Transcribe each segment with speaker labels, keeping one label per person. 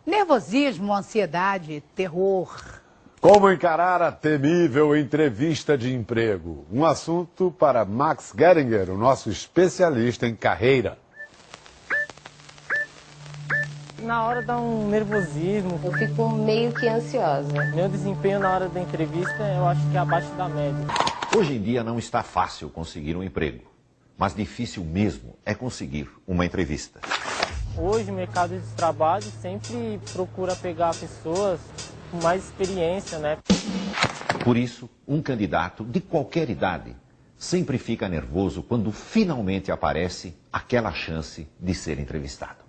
Speaker 1: Nervosismo, ansiedade, terror.
Speaker 2: Como encarar a temível entrevista de emprego? Um assunto para Max Geringer, o nosso especialista em carreira.
Speaker 3: Na hora dá um nervosismo.
Speaker 4: Eu fico meio que ansiosa.
Speaker 3: Meu desempenho na hora da entrevista eu acho que é abaixo da média.
Speaker 5: Hoje em dia não está fácil conseguir um emprego, mas difícil mesmo é conseguir uma entrevista.
Speaker 3: Hoje o mercado de trabalho sempre procura pegar pessoas com mais experiência, né?
Speaker 5: Por isso, um candidato de qualquer idade sempre fica nervoso quando finalmente aparece aquela chance de ser entrevistado.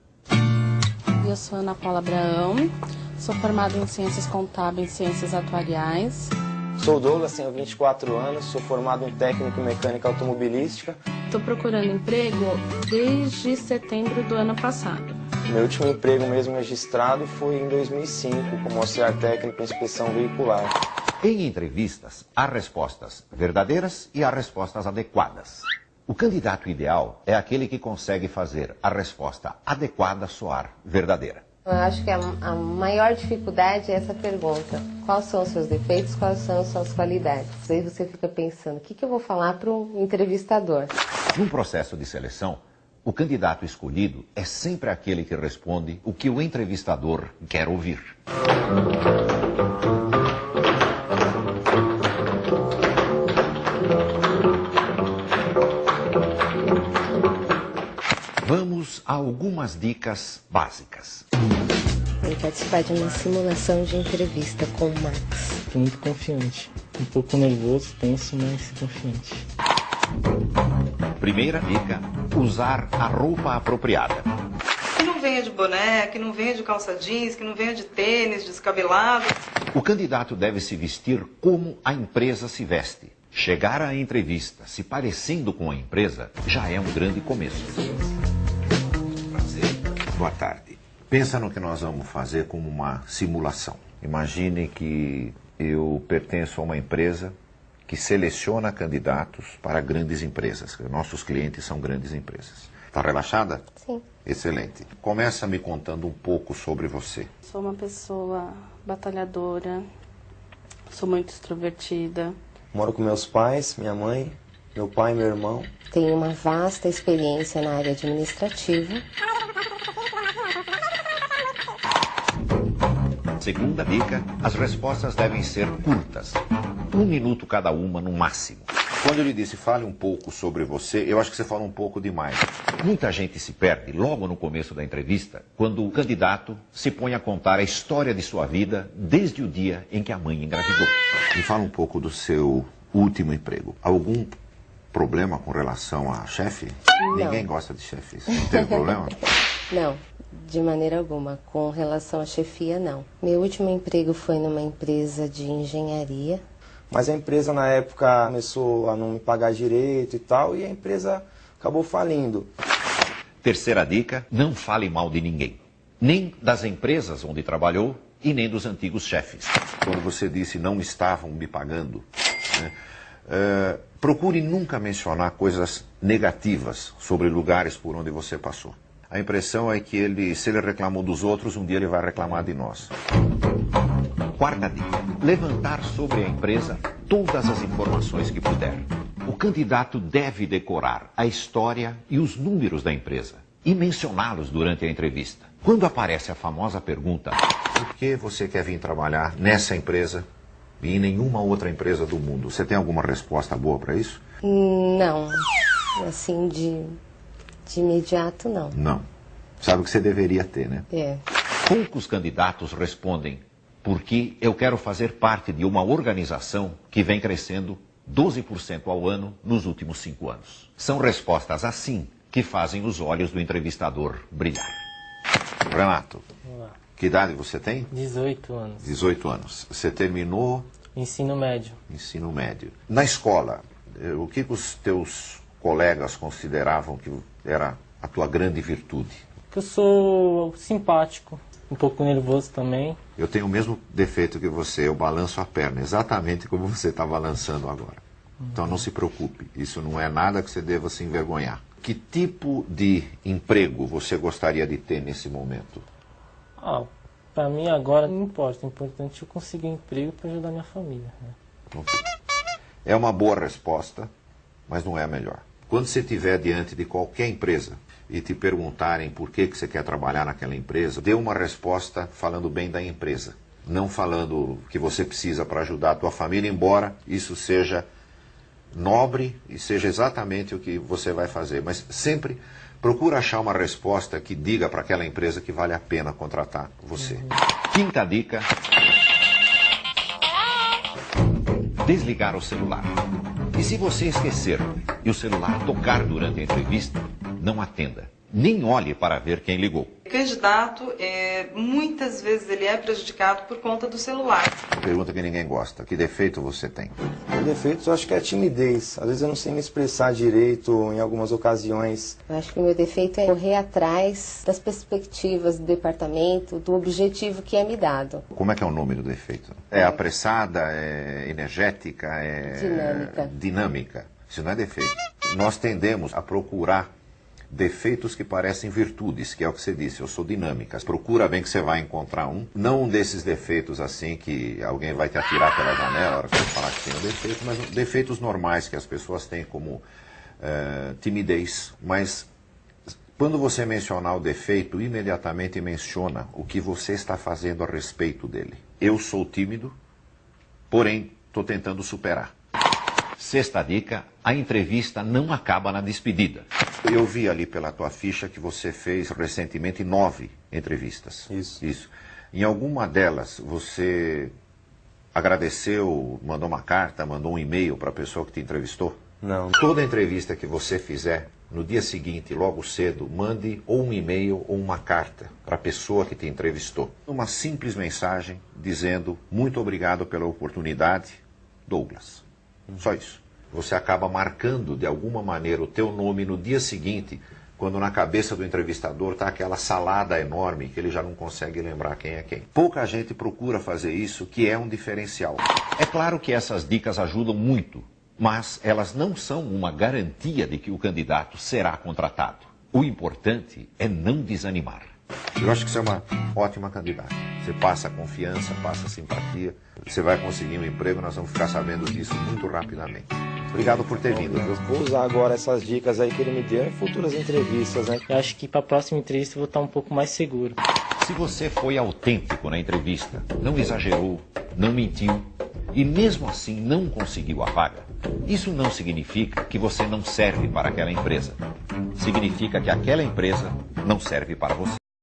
Speaker 6: Eu sou Ana Paula Abraão, sou formada em Ciências Contábeis e Ciências Atuariais.
Speaker 7: Sou Douglas, tenho 24 anos, sou formado em técnico em mecânica automobilística.
Speaker 6: Estou procurando emprego desde setembro do ano passado.
Speaker 7: Meu último emprego mesmo registrado foi em 2005, como auxiliar técnico em inspeção veicular.
Speaker 5: Em entrevistas, há respostas verdadeiras e há respostas adequadas. O candidato ideal é aquele que consegue fazer a resposta adequada soar verdadeira.
Speaker 4: Eu acho que a maior dificuldade é essa pergunta. Quais são os seus defeitos, quais são as suas qualidades? Aí você fica pensando, o que eu vou falar para um entrevistador?
Speaker 5: Num processo de seleção, o candidato escolhido é sempre aquele que responde o que o entrevistador quer ouvir. Vamos a algumas dicas básicas.
Speaker 4: Vou participar de uma simulação de entrevista com o Max.
Speaker 3: Estou muito confiante. Um pouco nervoso, tenso, mas confiante.
Speaker 5: Primeira dica, usar a roupa apropriada.
Speaker 8: Que não venha de boné, que não venha de calça jeans, que não venha de tênis, descabelado.
Speaker 5: O candidato deve se vestir como a empresa se veste. Chegar à entrevista se parecendo com a empresa já é um grande começo. Prazer. Boa tarde. Pensa no que nós vamos fazer como uma simulação. Imagine que eu pertenço a uma empresa que seleciona candidatos para grandes empresas. Nossos clientes são grandes empresas. Está relaxada?
Speaker 4: Sim.
Speaker 5: Excelente. Começa me contando um pouco sobre você.
Speaker 6: Sou uma pessoa batalhadora, sou muito extrovertida.
Speaker 7: Moro com meus pais, minha mãe, meu pai e meu irmão.
Speaker 4: Tenho uma vasta experiência na área administrativa.
Speaker 5: Segunda dica, as respostas devem ser curtas. 1 minuto cada uma no máximo. Quando eu lhe disse fale um pouco sobre você, eu acho que você fala um pouco demais. Muita gente se perde logo no começo da entrevista, quando o candidato se põe a contar a história de sua vida desde o dia em que a mãe engravidou. Me fala um pouco do seu último emprego. Algum problema com relação a chefe?
Speaker 4: Não.
Speaker 5: Ninguém gosta de chefes. Não teve problema?
Speaker 4: Não, de maneira alguma. Com relação à chefia, não. Meu último emprego foi numa empresa de engenharia.
Speaker 7: Mas a empresa na época começou a não me pagar direito e tal, e a empresa acabou falindo.
Speaker 5: Terceira dica, não fale mal de ninguém. Nem das empresas onde trabalhou e nem dos antigos chefes. Quando você disse não estavam me pagando, né, procure nunca mencionar coisas negativas sobre lugares por onde você passou. A impressão é que se ele reclamou dos outros, um dia ele vai reclamar de nós. Quarta dica, levantar sobre a empresa todas as informações que puder. O candidato deve decorar a história e os números da empresa e mencioná-los durante a entrevista. Quando aparece a famosa pergunta, por que você quer vir trabalhar nessa empresa e em nenhuma outra empresa do mundo? Você tem alguma resposta boa para isso?
Speaker 4: Não, assim de imediato não.
Speaker 5: Não. Sabe o que você deveria ter, né?
Speaker 4: É.
Speaker 5: Poucos candidatos respondem porque eu quero fazer parte de uma organização que vem crescendo 12% ao ano nos últimos 5 anos. São respostas assim que fazem os olhos do entrevistador brilhar. Renato,
Speaker 3: Olá.
Speaker 5: que idade você tem?
Speaker 3: 18 anos.
Speaker 5: 18 anos. Você terminou
Speaker 3: Ensino médio.
Speaker 5: ensino médio. Na escola, o que os teus colegas consideravam que era a tua grande virtude?
Speaker 3: Que eu sou simpático, um pouco nervoso também.
Speaker 5: Eu tenho o mesmo defeito que você, eu balanço a perna, exatamente como você está balançando agora. Então não se preocupe, isso não é nada que você deva se envergonhar. Que tipo de emprego você gostaria de ter nesse momento?
Speaker 3: Para mim agora não importa, o importante é eu conseguir um emprego para ajudar minha família. Né?
Speaker 5: É uma boa resposta, mas não é a melhor. Quando você estiver diante de qualquer empresa e te perguntarem por que você quer trabalhar naquela empresa, dê uma resposta falando bem da empresa. Não falando que você precisa para ajudar a tua família, embora isso seja nobre e seja exatamente o que você vai fazer. Mas sempre procura achar uma resposta que diga para aquela empresa que vale a pena contratar você.
Speaker 9: Quinta dica: desligar o celular. E se você esquecer e o celular tocar durante a entrevista, não atenda. Nem olhe para ver quem ligou.
Speaker 8: O candidato, muitas vezes ele é prejudicado por conta do celular.
Speaker 5: Pergunta que ninguém gosta. Que defeito você tem?
Speaker 7: O defeito eu acho que é a timidez. Às vezes eu não sei me expressar direito em algumas ocasiões.
Speaker 4: Eu acho que o meu defeito é correr atrás das perspectivas do departamento, do objetivo que é me dado.
Speaker 5: Como é que é o nome do defeito? É apressada, é energética, é dinâmica. Isso não é defeito. Nós tendemos a procurar defeitos que parecem virtudes, que é o que você disse, eu sou dinâmica. Procura bem que você vai encontrar um. Não um desses defeitos assim que alguém vai te atirar pela janela na hora que você falar que tem um defeito, mas defeitos normais que as pessoas têm, como timidez. Mas quando você mencionar o defeito, imediatamente menciona o que você está fazendo a respeito dele. Eu sou tímido, porém estou tentando superar.
Speaker 9: Sexta dica: a entrevista não acaba na despedida.
Speaker 5: Eu vi ali pela tua ficha que você fez recentemente 9 entrevistas.
Speaker 7: Isso.
Speaker 5: Em alguma delas você agradeceu, mandou uma carta, mandou um e-mail para a pessoa que te entrevistou?
Speaker 7: Não.
Speaker 5: Toda entrevista que você fizer, no dia seguinte, logo cedo, mande ou um e-mail ou uma carta para a pessoa que te entrevistou. Uma simples mensagem dizendo: muito obrigado pela oportunidade, Douglas. Só isso. Você acaba marcando de alguma maneira o teu nome no dia seguinte, quando na cabeça do entrevistador está aquela salada enorme que ele já não consegue lembrar quem é quem. Pouca gente procura fazer isso, que é um diferencial.
Speaker 9: É claro que essas dicas ajudam muito, mas elas não são uma garantia de que o candidato será contratado. O importante é não desanimar.
Speaker 5: Eu acho que você é uma ótima candidata. Você passa confiança, passa simpatia, você vai conseguir um emprego, nós vamos ficar sabendo disso muito rapidamente. Obrigado por ter vindo.
Speaker 7: Eu vou usar agora essas dicas aí que ele me deu em futuras entrevistas, né?
Speaker 3: Eu acho que para a próxima entrevista eu vou estar um pouco mais seguro.
Speaker 9: Se você foi autêntico na entrevista, não exagerou, não mentiu e mesmo assim não conseguiu a vaga, isso não significa que você não serve para aquela empresa. Significa que aquela empresa não serve para você.